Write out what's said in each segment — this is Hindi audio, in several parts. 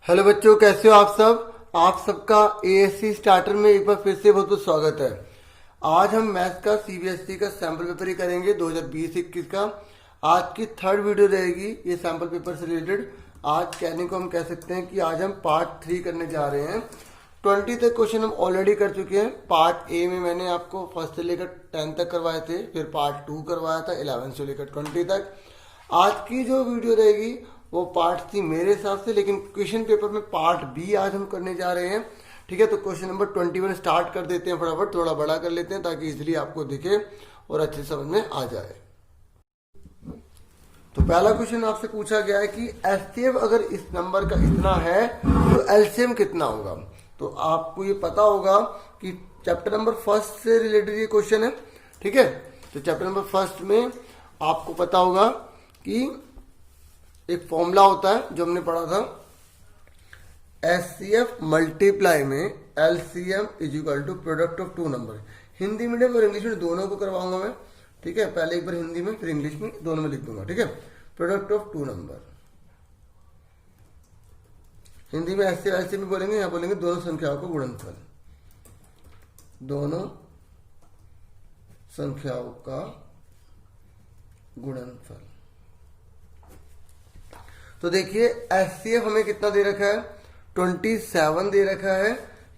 हेलो बच्चों, कैसे हो आप सब। आप सबका एएससी स्टार्टर में एक बार फिर से बहुत बहुत स्वागत है। आज हम मैथ्स का सीबीएसई का सैम्पल पेपर ही करेंगे 2020-21 का। आज की थर्ड वीडियो रहेगी ये सैम्पल पेपर से रिलेटेड। आज कहने को हम कह सकते हैं कि आज हम पार्ट 3 करने जा रहे हैं। 20 तक क्वेश्चन हम ऑलरेडी कर चुके हैं। पार्ट ए में मैंने आपको फर्स्ट से लेकर 10 तक करवाए थे, फिर पार्ट 2 करवाया था 11 से लेकर 20 तक। आज की जो वीडियो रहेगी वो पार्ट थी मेरे हिसाब से, लेकिन क्वेश्चन पेपर में पार्ट बी आज हम करने जा रहे हैं। ठीक है, तो क्वेश्चन नंबर 21 स्टार्ट कर देते हैं। फटाफट थोड़ा बड़ा कर लेते हैं ताकि इजीली आपको दिखे और अच्छे समझ में आ जाए। तो पहला क्वेश्चन आपसे पूछा गया है कि एचसीएफ अगर इस नंबर का इतना है तो एलसीएम कितना होगा। तो आपको ये पता होगा कि चैप्टर नंबर फर्स्ट से रिलेटेड ये क्वेश्चन है। ठीक है, तो चैप्टर नंबर फर्स्ट में आपको पता होगा कि एक फॉर्मूला होता है जो हमने पढ़ा था, एचसीएफ मल्टीप्लाई में LCM is equal to product of two number. Hindi medium और इंग्लिश मीडियम दोनों को करवाऊंगा मैं। ठीक है, पहले एक बार हिंदी में फिर इंग्लिश में, दोनों में लिख दूंगा। ठीक है, product of two number Hindi में एचसीएफ एलसीएम भी बोलेंगे, यहां बोलेंगे दोनों संख्याओं का गुणनफल, दोनों संख्याओं का गुणनफल। तो देखिए एचसीएफ हमें कितना दे रखा है, 27 दे रखा है,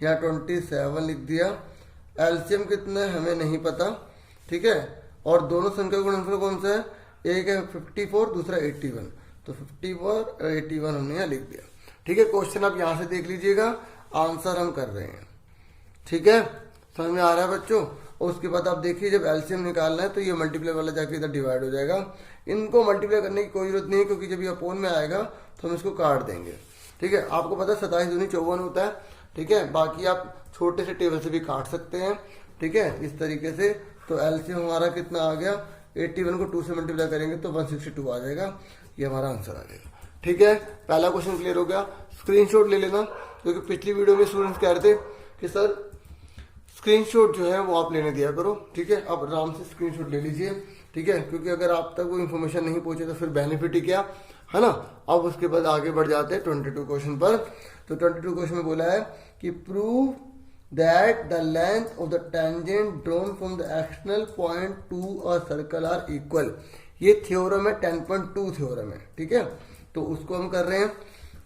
या 27 लिख दिया। एलसीएम कितना है हमें नहीं पता। ठीक है, और दोनों संख्या का गुणनफल कौन सा है, एक है 54, दूसरा 81, तो 54 और 81 हमने यहाँ लिख दिया। ठीक है, क्वेश्चन आप यहाँ से देख लीजिएगा, आंसर हम कर रहे हैं। ठीक है, समझ में आ रहा है बच्चों। और उसके बाद आप देखिए जब एलसीएम निकालना है तो ये मल्टीप्लाई वाला जाके इधर डिवाइड हो जाएगा। इनको मल्टीप्लाई करने की कोई जरूरत नहीं है, क्योंकि जब ये अपोन में आएगा तो हम इसको काट देंगे। ठीक है, आपको पता है 27 दूनी 54 होता है। ठीक है, बाकी आप छोटे से टेबल से भी काट सकते हैं। ठीक है, इस तरीके से। तो एलसीएम हमारा कितना आ गया, 81 को 2 से मल्टीप्लाई करेंगे तो 162 आ जाएगा। ये हमारा आंसर आ जाएगा। ठीक है, पहला क्वेश्चन क्लियर हो गया। स्क्रीनशॉट ले लेना, क्योंकि पिछली वीडियो में स्टूडेंट्स कह रहे थे कि सर स्क्रीनशॉट जो है वो आप लेने दिया करो। ठीक है, आप आराम से स्क्रीनशॉट ले लीजिए। ठीक है, क्योंकि अगर आप तक वो इन्फॉर्मेशन नहीं पहुंचे तो फिर बेनिफिट ही क्या है ना। अब उसके बाद आगे बढ़ जाते हैं 22 क्वेश्चन पर। तो 22 क्वेश्चन में बोला है कि prove that the length of the tangent drawn from the external point to a circle are equal. ये थ्योरम है, 10.2 थ्योरम है। ठीक है, तो उसको हम कर रहे हैं।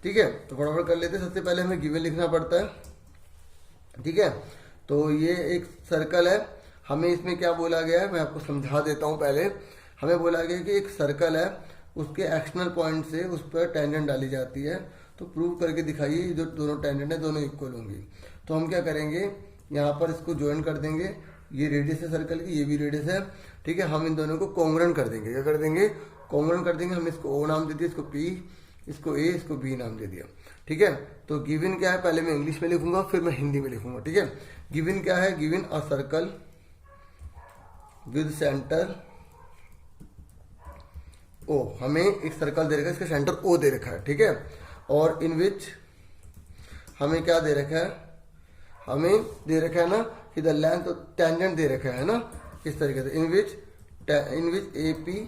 ठीक है, तो फटाफट कर लेते हैं। सबसे पहले हमें गिवन लिखना पड़ता है। ठीक है, तो ये एक सर्कल है। हमें इसमें क्या बोला गया है मैं आपको समझा देता हूं। पहले हमें बोला गया कि एक सर्कल है, उसके एक्सटर्नल पॉइंट से उस पर टेंजेंट डाली जाती है। तो प्रूव करके दिखाइए जो दोनों टेंजेंट है दोनों इक्वल होंगी। तो हम क्या करेंगे, यहाँ पर इसको ज्वाइन कर देंगे। ये रेडियस है सर्कल की, ये भी रेडियस है। ठीक है, हम इन दोनों को कॉन्ग्रुएंट कर देंगे। क्या कर देंगे, कॉन्ग्रुएंट कर देंगे। हमने इसको ओ नाम दे दिया, इसको पी, इसको ए, इसको बी नाम दे दिया। ठीक है, तो गिवन क्या है पहले मैं इंग्लिश में लिखूंगा फिर मैं हिंदी में लिखूंगा। ठीक है, गिवन क्या है, given a circle with centre O. हमें एक सर्कल दे रखा है, इसका सेंटर ओ दे रखा है। ठीक है, और इन विच हमें क्या दे रखा है, हमें दे रखा है ना कि द लेंथ टेंजेंट दे रखा है ना इस तरीके से, in which A P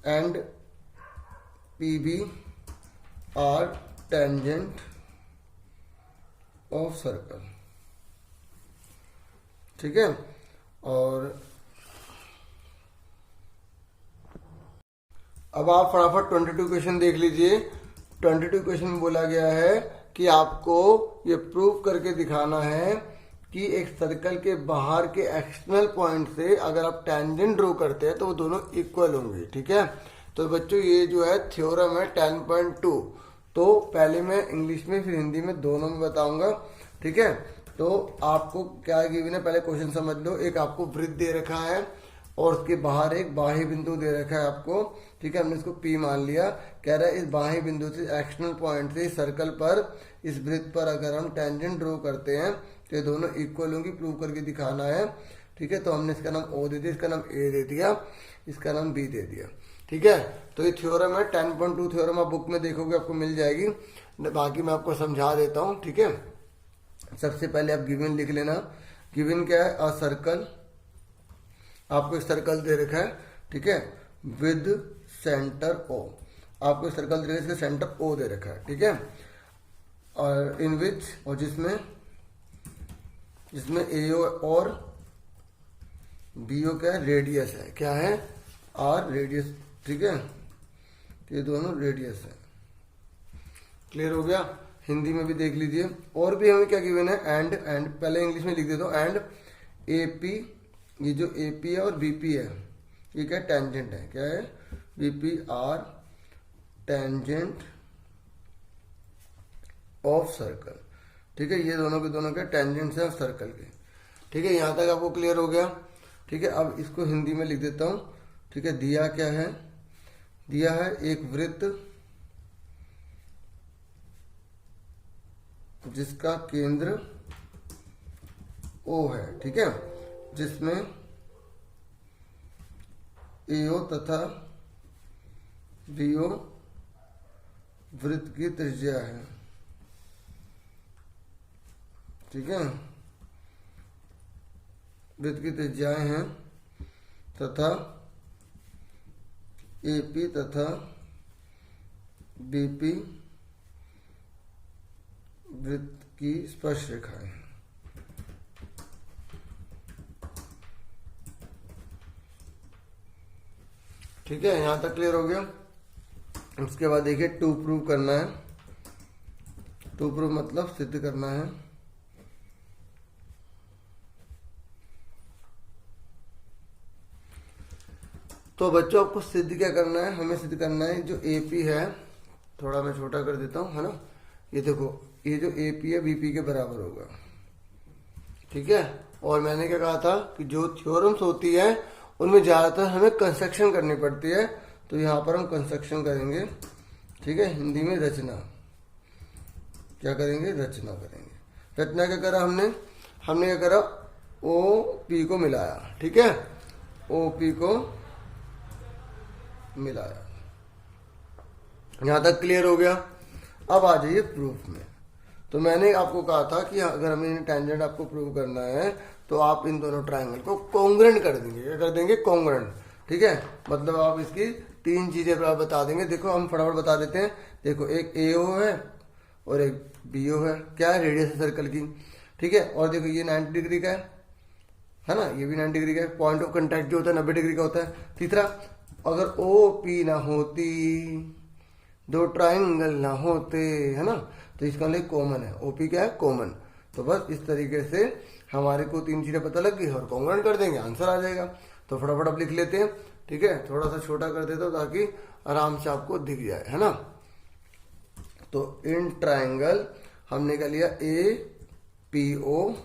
and P B are tangent of circle. ठीक है, और अब आप फटाफट 22 क्वेश्चन देख लीजिए। 22 क्वेश्चन में बोला गया है कि आपको ये प्रूव करके दिखाना है कि एक सर्कल के बाहर के एक्सटर्नल पॉइंट से अगर आप टेंजेंट ड्रॉ करते हैं तो वो दोनों इक्वल होंगे। ठीक है, तो बच्चों ये जो है थ्योरम है 10.2। तो पहले मैं इंग्लिश में फिर हिंदी में दोनों में बताऊंगा। ठीक है, तो आपको क्या गिवन है पहले क्वेश्चन समझ लो। एक आपको वृत्त दे रखा है और उसके बाहर एक बाह्य बिंदु दे रखा है आपको। ठीक है, हमने इसको पी मान लिया। कह रहा है इस बाह्य बिंदु से एक्सटर्नल पॉइंट से सर्कल पर इस वृत्त पर अगर हम टेंजेंट ड्रॉ करते हैं तो ये दोनों इक्वल होंगी, प्रूव करके दिखाना है। ठीक है, तो हमने इसका नाम ओ दे दिया, इसका नाम ए दे दिया, इसका नाम बी दे दिया। ठीक है, तो ये थ्योरम है 10.2 थ्योरम। आप बुक में देखोगे आपको मिल जाएगी, बाकी मैं आपको समझा देता हूँ। ठीक है, सबसे पहले आप गिवन लिख लेना। गिवन क्या है, अ सर्कल, आपको एक सर्कल दे रखा है। ठीक है, विद सेंटर ओ। आपको सर्कल दे रखा है, इसका सेंटर ओ दे रखा है, ठीक है। और इन विच, और जिसमें एओ और बीओ क्या है, रेडियस है, क्या है, आर रेडियस, ठीक है। ये दोनों रेडियस है। क्लियर हो गया। हिंदी में भी देख लीजिए। और भी हमें क्या गिवन है, एंड पहले इंग्लिश में लिख देता हूँ। एंड एपी, ये जो एपी है और बीपी है, ये क्या टेंजेंट है, क्या है, BP are tangent of circle, ठीक है। ये दोनों के दोनों क्या टेंजेंट्स है सर्कल के, ठीक है। यहाँ तक आपको क्लियर हो गया, ठीक है। अब इसको हिंदी में लिख देता हूँ, ठीक है। दिया क्या है, दिया है एक वृत्त जिसका केंद्र O है, ठीक है, जिसमें AO तथा BO वृत्त की त्रिज्या है, ठीक है, वृत्त की त्रिज्याएं हैं, तथा AP तथा BP वृत्त की स्पर्श रेखाएं, ठीक है। यहां तक क्लियर हो गया। उसके बाद देखिए टू प्रूव करना है। टू प्रूव मतलब सिद्ध करना है। तो बच्चों आपको सिद्ध क्या करना है, हमें सिद्ध करना है जो एपी है, थोड़ा मैं छोटा कर देता हूं, है ना। ये देखो, ये जो एपी है बीपी के बराबर होगा, ठीक है। और मैंने क्या कहा था कि जो थ्योरम्स होती है उनमें ज्यादातर हमें कंस्ट्रक्शन करनी पड़ती है, तो यहाँ पर हम कंस्ट्रक्शन करेंगे, ठीक है। हिंदी में रचना, क्या करेंगे, रचना करेंगे। रचना क्या करा हमने क्या करा, ओ पी को मिलाया, ठीक है, ओ पी को मिलाया। यहां तक क्लियर हो गया। अब आ जाइए प्रूफ में। तो मैंने आपको कहा था कि अगर हमें टेंजेंट आपको प्रूव करना है तो आप इन दोनों ट्रायंगल को कॉन्ग्रुएंट कर देंगे। क्या कर देंगे, कॉन्ग्रुएंट, ठीक है। मतलब आप इसकी तीन चीजें बता देंगे। देखो हम फटाफट बता देते हैं। देखो एक AO है और एक BO है, क्या है, रेडियस है सर्कल की, ठीक है। और देखो ये 90 डिग्री का है ना, ये भी 90 डिग्री का है। पॉइंट ऑफ कंटैक्ट जो होता है 90 डिग्री का होता है। तीसरा, अगर OP ना होती, दो ट्राइंगल ना होते, है ना, तो इसका लिए कॉमन है। OP क्या है, कॉमन। तो बस इस तरीके से हमारे को तीन चीजें पता लग गई और कॉन्ग्रुएंट कर देंगे, आंसर आ जाएगा। तो फटाफट अब लिख लेते हैं, ठीक है। थोड़ा सा छोटा कर देता हूं ताकि आराम से आपको दिख जाए, है ना। तो इन ट्राइंगल हमने क्या लिया, APO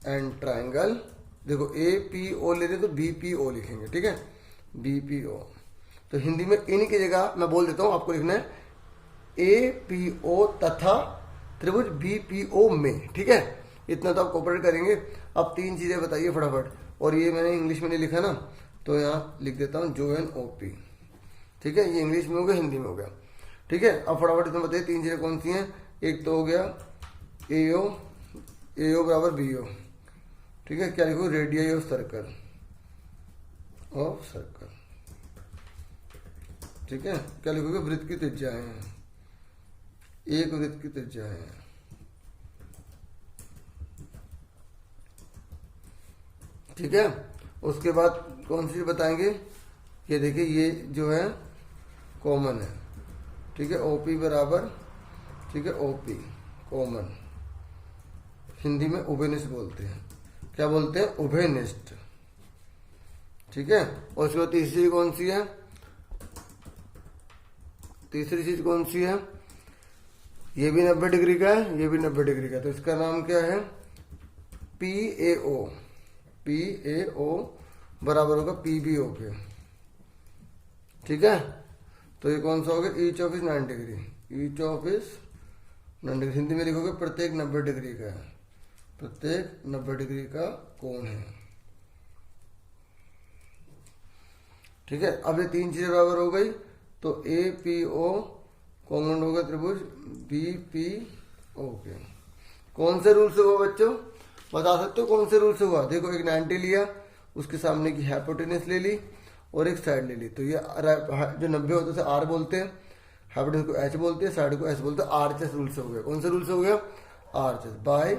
एंड ट्राइंगल, देखो APO ले रहे तो BPO लिखेंगे, ठीक है, BPO। तो हिंदी में इन की जगह मैं बोल देता हूं, आपको लिखना है APO तथा त्रिभुज BPO में, ठीक है। इतना तो आप कोऑपरेट करेंगे। अब तीन चीजें बताइए फटाफट। और ये मैंने इंग्लिश में नहीं लिखा ना, तो यहाँ लिख देता हूँ जो एन OP, ठीक है। ये इंग्लिश में हो गया, हिंदी में हो गया, ठीक है। अब फटाफट इतना बताइए तीन चीजें कौन सी हैं। एक तो हो गया AO बराबर BO, ठीक है। क्या लिखो, रेडियस ऑफ सर्कल, ठीक है। क्या लिखोगे, वृत्त की त्रिज्याएं हैं, एक वृत्त की त्रिज्या है, ठीक है। उसके बाद कौन सी बताएंगे, ये देखिए ये जो है कॉमन है, ठीक है। OP बराबर, ठीक है, OP कॉमन, हिंदी में उभयनिष्ठ बोलते हैं। क्या बोलते हैं, उभयनिष्ठ, ठीक है। और उसके बाद तीसरी कौन सी है, तीसरी चीज कौन सी है, ये भी 90 डिग्री का है, ये भी 90 डिग्री का है। तो इसका नाम क्या है, PAO बराबर होगा PBO के, ठीक है। तो ये कौन सा हो गया, each of is 90 degree, each of is 90 degree. Hindi में लिखोगे प्रत्येक 90 डिग्री का है, प्रत्येक 90 डिग्री का कोण है, ठीक है। अब ये तीन चीजें बराबर हो गई, तो APO कॉन्ग्रुएंट होगा त्रिभुज BPO के। कौन से रूल से हुआ बच्चों, बता सकते हो कौन से रूल से हुआ। देखो एक 90 लिया, उसके सामने की हाइपोटेनस ले ली, और एक साइड ले ली, तो ये जो 90 होते हैं आर बोलते हैं, हाइपोटेन्यूज को एच बोलते हैं, साइड को एस बोलते हैं। आरएचएस रूल से हो गया। कौन सा रूल से हो गया? RHS by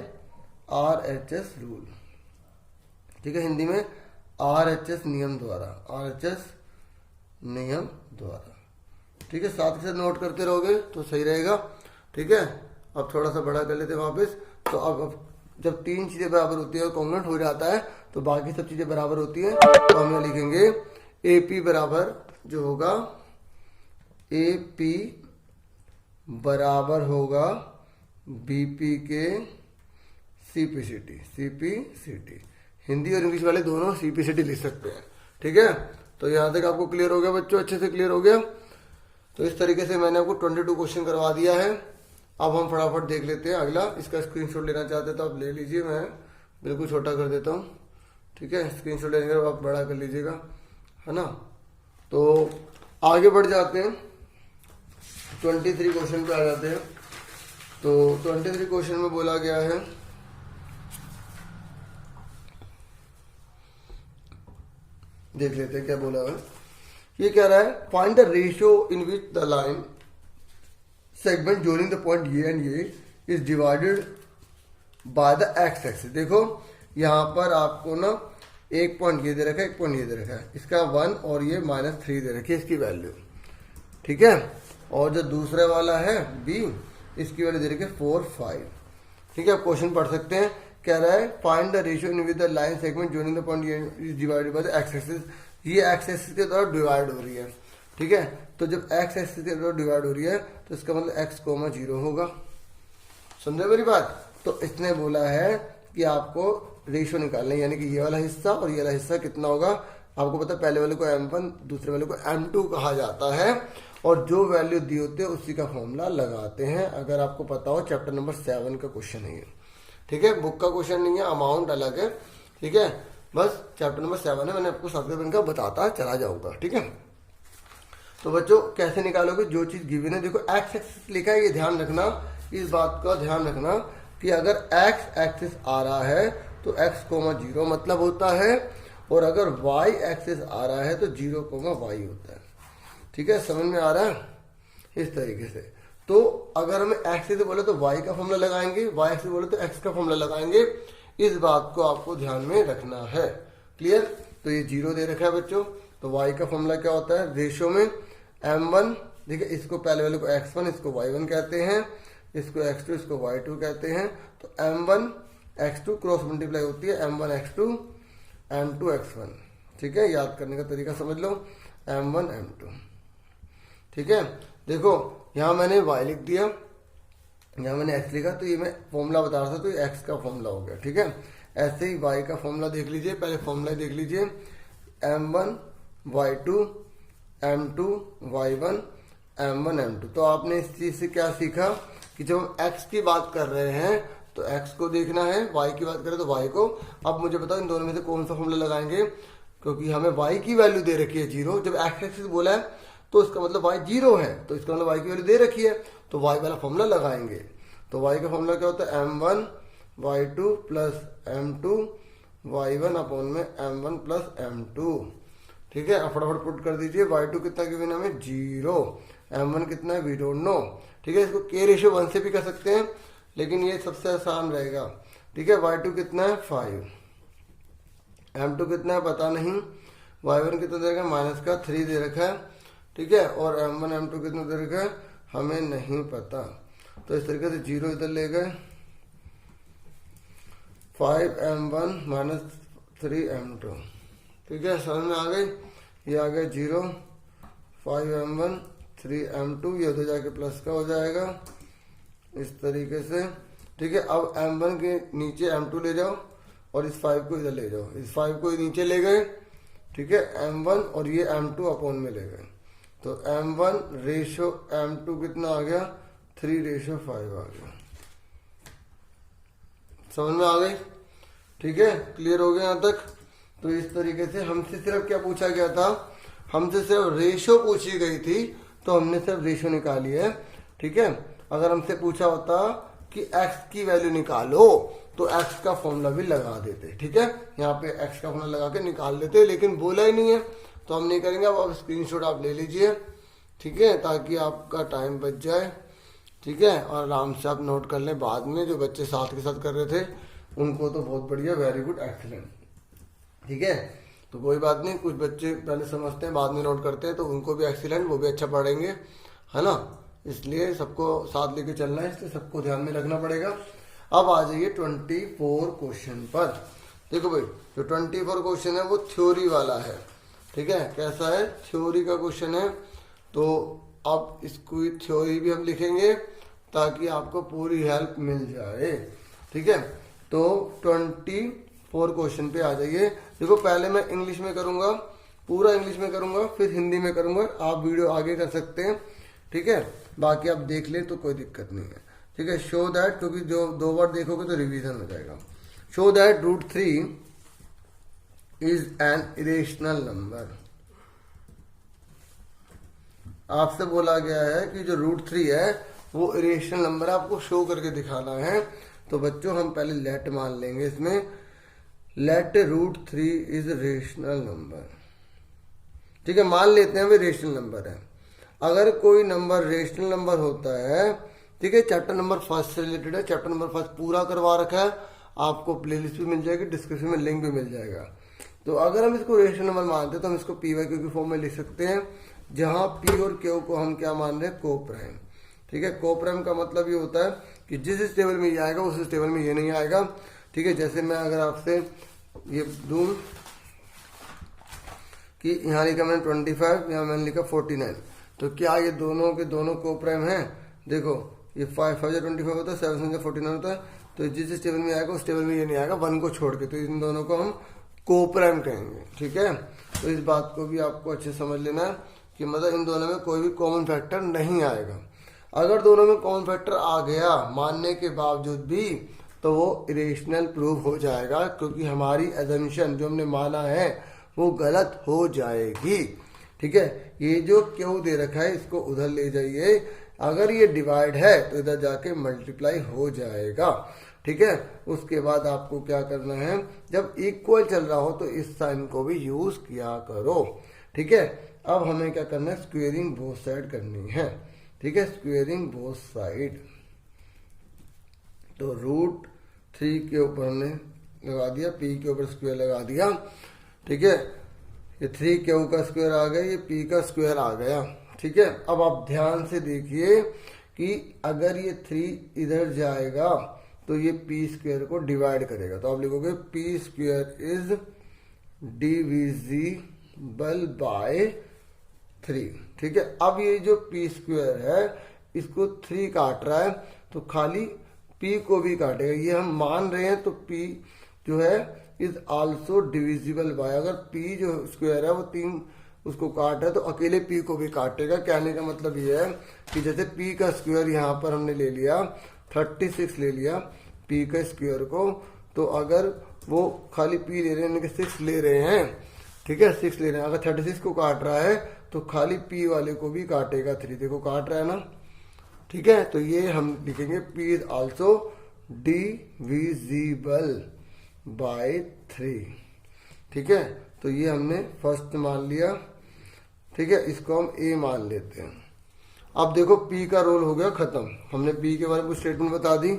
RHS rule. ठीक है, हिंदी में आरएचएस नियम द्वारा, आरएचएस नियम द्वारा। ठीक है, साथ के साथ नोट करते रहोगे तो सही रहेगा। ठीक है, अब थोड़ा सा बड़ा कर लेते हैं वापस। तो अब जब तीन चीजें बराबर होती है और कॉन्ग्रुएंट हो जाता है तो बाकी सब चीजें बराबर होती हैं, तो हम यहाँ लिखेंगे AP बराबर जो होगा, AP बराबर होगा BP के CPCT, CPCT। हिंदी और इंग्लिश वाले दोनों CPCT लिख सकते हैं। ठीक है, तो यहाँ तक आपको क्लियर हो गया बच्चों? अच्छे से क्लियर हो गया? तो इस तरीके से मैंने आपको 22 क्वेश्चन करवा दिया है। अब हम फटाफट देख लेते हैं अगला। इसका स्क्रीनशॉट लेना चाहते हैं तो आप ले लीजिए, मैं बिल्कुल छोटा कर देता हूँ। ठीक है, स्क्रीनशॉट लेने के बाद आप बड़ा कर लीजिएगा, है ना। तो आगे बढ़ जाते हैं, 23 क्वेश्चन पे आ जाते हैं। तो 23 क्वेश्चन में बोला गया है, देख लेते हैं क्या बोला है। ये कह रहा है find the ratio in which the line segment joining the point ये एंड ये is divided by the X axis. देखो यहाँ पर आपको ना एक पॉइंट ये दे रखा है, एक पॉइंट ये दे रखा है, इसका 1 और ये -3 दे रखी है इसकी वैल्यू। ठीक है, और जो दूसरा वाला है बी, इसकी वैल्यू दे रखी है 4, 5। ठीक है, क्वेश्चन पढ़ सकते हैं। कह रहा है find the ratio in with the line segment joining the point ये is divided by the X axis. ये एक्स एक्सिस के द्वारा डिवाइड हो रही है। ठीक है, तो जब एक्स एक्सिस के द्वारा डिवाइड हो रही है तो इसका मतलब x, 0 होगा। समझे मेरी बात? तो इसने बोला है कि आपको रेशियो निकालना है, यानी कि ये वाला हिस्सा और ये वाला हिस्सा कितना होगा। आपको पता है पहले वाले को M1, दूसरे वाले को M2 कहा जाता है, और जो वैल्यू दी होती है उसी का फॉर्मूला लगाते हैं। अगर आपको पता हो, चैप्टर नंबर 7 का क्वेश्चन है ये। ठीक है, बुक का क्वेश्चन नहीं है, अमाउंट अलग है। ठीक है, बस चैप्टर नंबर 7 है, मैंने आपको साथ का बताता चला जाऊंगा। ठीक है, तो बच्चों कैसे निकालोगे? जो चीज गिवन है, देखो एक्स एक्सिस लिखा है, ये ध्यान रखना, इस बात का ध्यान रखना कि अगर एक्स एक्सिस आ रहा है तो x, 0 मतलब होता है, और अगर y एक्सिस आ रहा है तो 0, y होता है। ठीक है, समझ में आ रहा है? इस तरीके से। तो अगर हमें x से बोले तो y का फॉर्मूला लगाएंगे, y से बोले तो x का फॉर्मूला लगाएंगे। इस बात को आपको ध्यान में रखना है। क्लियर? तो ये 0 दे रखा है बच्चों, तो y का फॉर्मूला क्या होता है? रेशियो में M1, देखिए इसको पहले वाले को x1, इसको y1 कहते हैं, इसको x2, इसको y2 कहते हैं। तो M1 x2 क्रॉस मल्टीप्लाई होती है M1 x2 M2 x1। ठीक है, याद करने का तरीका समझ लो, M1 M2। ठीक है, देखो यहाँ मैंने y लिख दिया, यहाँ मैंने x लिखा, तो ये मैं फॉर्मूला बता रहा था, तो ये x का फॉर्मूला हो गया। ठीक है, ऐसे ही y का फॉर्मूला देख लीजिए, पहले फॉर्मूला देख लीजिए, M1 y2 M2 y1 M1 M2। तो आपने इस चीज से क्या सीखा कि जब हम x की बात कर रहे हैं तो x को देखना है, y की बात करें तो y को। अब मुझे बताओ इन दोनों में से कौन सा फॉर्मूला लगाएंगे, क्योंकि हमें y की वैल्यू दे रखी है 0। जब x एक्सिस बोला है तो इसका मतलब y 0 है, तो इसका मतलब y की वैल्यू दे रखी है, तो y वाला फॉर्मूला लगाएंगे। तो y का फॉर्मूला क्या होता है? M1 y2 plus M2 y1 upon में M1 प्लस M2। ठीक है, फटाफट पुट कर दीजिए। y2 कितना गिवन है हमें? 0। M1 कितना है? We don't know. ठीक है, इसको k रेशियो 1 से भी कर सकते हैं, लेकिन ये सबसे आसान रहेगा। ठीक है, y2 कितना है? 5। M2 कितना है? पता नहीं। y1 कितना दे रखा है? -3 दे रखा है। ठीक है, और M1 M2 कितना दे रखा है? हमें नहीं पता। तो इस तरीके से 0 इधर ले गए, 5M1 -3M2। ठीक है, समझ में आ गई? ये आ गया 0, 5M1 3M2, ये उधर जाके प्लस का हो जाएगा इस तरीके से। ठीक है, अब M1 के नीचे M2 ले जाओ और इस 5 को इधर ले जाओ, इस 5 को नीचे ले गए। ठीक है, M1 और ये M2 अपॉन में ले गए, तो M1 रेशो M2 कितना आ गया? 3:5 आ गया। समझ में आ गई? ठीक है, क्लियर हो गया यहाँ तक? तो इस तरीके से हमसे सिर्फ क्या पूछा गया था? हमसे सिर्फ रेशो पूछी गई थी, तो हमने सिर्फ रेशो निकाली है। ठीक है, अगर हमसे पूछा होता कि x की वैल्यू निकालो तो x का फॉर्मूला भी लगा देते। ठीक है, यहाँ पे x का फॉर्मूला लगा के निकाल देते, लेकिन बोला ही नहीं है, तो हम नहीं करेंगे। अब स्क्रीनशॉट आप ले लीजिए, ठीक है, ताकि आपका टाइम बच जाए, ठीक है, और आराम से आप नोट कर लें। बाद में जो बच्चे साथ के साथ कर रहे थे उनको तो बहुत बढ़िया, वेरी गुड, एक्सीलेंट, ठीक है। तो कोई बात नहीं, कुछ बच्चे पहले समझते हैं बाद में नोट करते हैं, तो उनको भी एक्सीलेंट, वो भी अच्छा पढ़ेंगे, है ना। इसलिए सबको साथ लेके चलना है, इसलिए सबको ध्यान में रखना पड़ेगा। अब आ जाइए 24 क्वेश्चन पर। देखो भाई, जो 24 क्वेश्चन है वो थ्योरी वाला है, ठीक है। कैसा है? थ्योरी का क्वेश्चन है। तो अब इसको थ्योरी भी हम लिखेंगे ताकि आपको पूरी हेल्प मिल जाए, ठीक है। तो 24 क्वेश्चन पे आ जाइए। देखो पहले मैं इंग्लिश में करूंगा, पूरा इंग्लिश में करूंगा, फिर हिंदी में करूंगा। आप वीडियो आगे कर सकते हैं, ठीक है, बाकी आप देख लें तो कोई दिक्कत नहीं है, ठीक है। शो दैट, क्योंकि जो 2 बार देखोगे तो रिवीजन हो जाएगा। Show that √3 is an irrational number. आपसे बोला गया है कि जो √3 है वो इरेशनल नंबर है, आपको शो करके दिखाना है। तो बच्चों हम पहले लेट मान लेंगे इसमें, लेट √3 इज रेशनल नंबर, ठीक है, मान लेते हैं भाई रेशनल नंबर है। अगर कोई नंबर रेशनल नंबर होता है, ठीक है, चैप्टर नंबर 1 से रिलेटेड है, चैप्टर नंबर 1 पूरा करवा रखा है, आपको प्लेलिस्ट भी मिल जाएगी, डिस्क्रिप्शन में लिंक भी मिल जाएगा। तो अगर हम इसको रेशनल नंबर मानते हैं तो हम इसको PYQ की फॉर्म में लिख सकते हैं, जहां P और Q को हम क्या मान रहे हैं? को प्राइम, ठीक है। को प्राइम का मतलब ये होता है कि जिस टेबल में ये आएगा उस टेबल में ये नहीं आएगा, ठीक है। जैसे मैं अगर आपसे ये दूं कि यहाँ लिखा मैंने 25, यहाँ मैंने लिखा 49, तो क्या ये दोनों के दोनों को प्राइम है? देखो ये 5 5 25 होता है, 7 49 होता है, तो जिस टेबल में आएगा उस टेबल में ये नहीं आएगा 1 को छोड़ के, तो इन दोनों को हम को प्राइम कहेंगे, ठीक है। तो इस बात को भी आपको अच्छे समझ लेना है कि मतलब इन दोनों में कोई भी कॉमन फैक्टर नहीं आएगा। अगर दोनों में कॉमन फैक्टर आ गया मानने के बावजूद भी, तो वो इरेशनल प्रूव हो जाएगा, क्योंकि हमारी एजम्पशन जो हमने माना है वो गलत हो जाएगी, ठीक है। ये जो क्यों दे रखा है इसको उधर ले जाइए, अगर ये डिवाइड है तो इधर जाके मल्टीप्लाई हो जाएगा, ठीक है। उसके बाद आपको क्या करना है, जब इक्वल चल रहा हो तो इस साइन को भी यूज किया करो, ठीक है। अब हमें क्या करना है? स्क्वेयरिंग बोथ साइड करनी है, ठीक है, स्क्वेयरिंग बोथ साइड। तो √3 के ऊपर हमने लगा दिया, P के ऊपर स्क्वायर लगा दिया, ठीक है। ये 3Q का स्क्वायर आ गया, ये P का स्क्वायर आ गया, ठीक है। अब आप ध्यान से देखिए कि अगर ये 3 इधर जाएगा तो ये P स्क्वायर को डिवाइड करेगा, तो आप लिखोगे P square is divisible by 3, ठीक है। अब ये जो P स्क्वायर है इसको 3 काट रहा है, तो खाली P को भी काटेगा, ये हम मान रहे हैं। तो P जो है इज आल्सो डिविजिबल बाय, अगर P जो स्क्वायर है वो 3 उसको काट है तो अकेले P को भी काटेगा। कहने का मतलब ये है कि जैसे P का स्क्वायर यहाँ पर हमने ले लिया 36 ले लिया P का स्क्वायर को, तो अगर वो खाली P ले रहे हैं, यानी कि 6 ले रहे हैं, ठीक है, 6 ले रहे हैं, अगर 36 को काट रहा है तो खाली P वाले को भी काटेगा 3, देखो काट रहा है ना, ठीक है। तो ये हम लिखेंगे P is also divisible by 3, ठीक है। तो ये हमने फर्स्ट मान लिया, ठीक है, इसको हम A मान लेते हैं। अब देखो P का रोल हो गया खत्म, हमने P के बारे में कुछ स्टेटमेंट बता दी।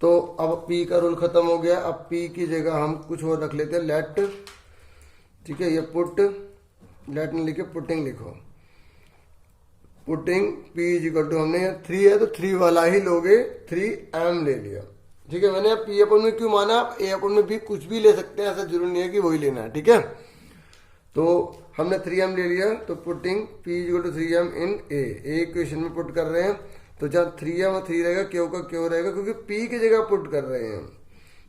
तो अब P का रोल खत्म हो गया। अब P की जगह हम कुछ और रख लेते हैं, लेट, ठीक है। ये पुट, लेट नहीं लिखे, पुटिंग लिखो, putting P is equal to, हमने यहाँ 3 है तो 3 वाला ही लोगे, 3m ले लिया, ठीक है। मैंने P अपन में क्यों माना, आप A अपन में भी कुछ भी ले सकते हैं, ऐसा जरूरी नहीं है कि वही लेना है, ठीक है। तो हमने 3m ले लिया, तो putting P is equal to 3m in A equation में पुट कर रहे हैं, तो जब 3m और 3 रहेगा, Q का Q रहेगा, क्योंकि P की जगह पुट कर रहे हैं।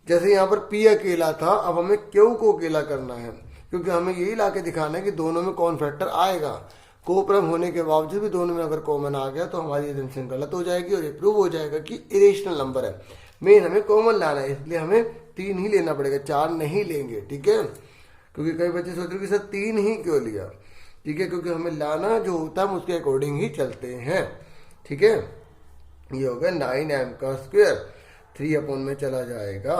जैसे यहाँ पर P अकेला था, अब हमें Q को अकेला करना है, क्योंकि हमें यही लाके दिखाना है कि दोनों में कौन फैक्टर आएगा। को प्राइम होने के बावजूद भी दोनों में अगर कॉमन आ गया तो हमारी एजम्पशन गलत हो जाएगी और ये प्रूव हो जाएगा कि इरेशनल नंबर है। मेन हमें कॉमन लाना है, इसलिए हमें 3 ही लेना पड़ेगा, 4 नहीं लेंगे, ठीक है। क्योंकि कई बच्चे सोच रहे कि सर 3 ही क्यों लिया, ठीक है, क्योंकि हमें लाना जो होता है हम उसके अकॉर्डिंग ही चलते हैं, ठीक है। ये हो गया 9m का स्क्वायर, 3 अपॉन में चला जाएगा,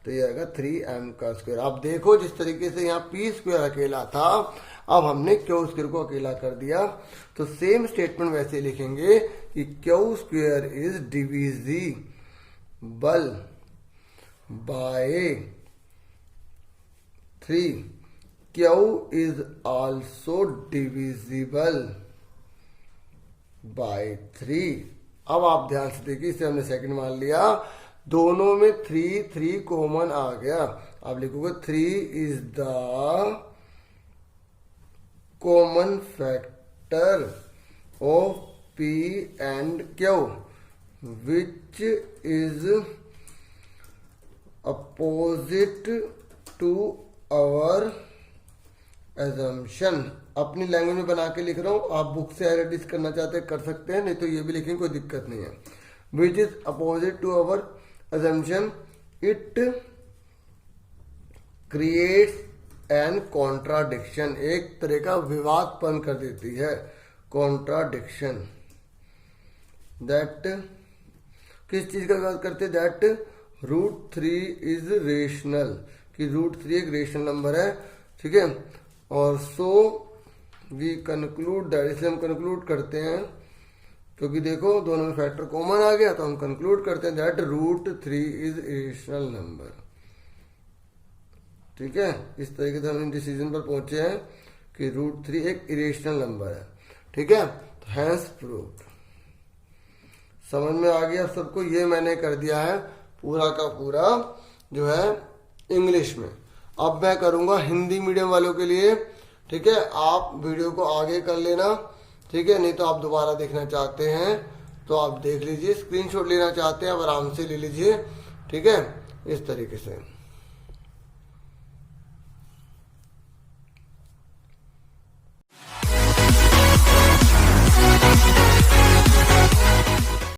तो ये आएगा 3m का स्क्वायर। अब देखो जिस तरीके से यहाँ p स्क्वायर अकेला था, अब हमने क्यू स्क्वायर को अकेला कर दिया, तो सेम स्टेटमेंट वैसे लिखेंगे कि Q square is divisible by 3, Q is also divisible by 3। अब आप ध्यान से देखिए, इसे हमने सेकंड मान लिया, दोनों में 3 कॉमन आ गया। आप लिखोगे 3 is the common factor of P and Q which is opposite to our assumption। अपनी लैंग्वेज में बना के लिख रहा हूं, आप बुक से एडिट करना चाहते हैं कर सकते हैं, नहीं तो ये भी लिखेंगे, कोई दिक्कत नहीं है। Which is opposite to our assumption, it creates an contradiction, एक तरह का विवादपन कर देती है, कॉन्ट्राडिक्शन। दैट किस चीज का विवाद करते हैं? दैट √3 इज रेशनल, कि √3 एक रेशनल नंबर है, ठीक है। और सो वी कंक्लूड दैट, इसलिए हम कंक्लूड करते हैं, क्योंकि देखो दोनों में फैक्टर कॉमन आ गया, तो हम कंक्लूड करते हैं दैट √3 इज रेशनल नंबर, ठीक है। इस तरीके से हम इन डिसीजन पर पहुंचे हैं कि √3 एक इरेशनल नंबर है, ठीक है। तो हैंस प्रूव्ड, समझ में आ गया सबको। ये मैंने कर दिया है पूरा का पूरा जो है इंग्लिश में। अब मैं करूंगा हिंदी मीडियम वालों के लिए, ठीक है। आप वीडियो को आगे कर लेना, ठीक है, नहीं तो आप दोबारा देखना चाहते हैं तो आप देख लीजिए, स्क्रीनशॉट लेना चाहते हैं आप आराम से ले लीजिए, ठीक है, इस तरीके से।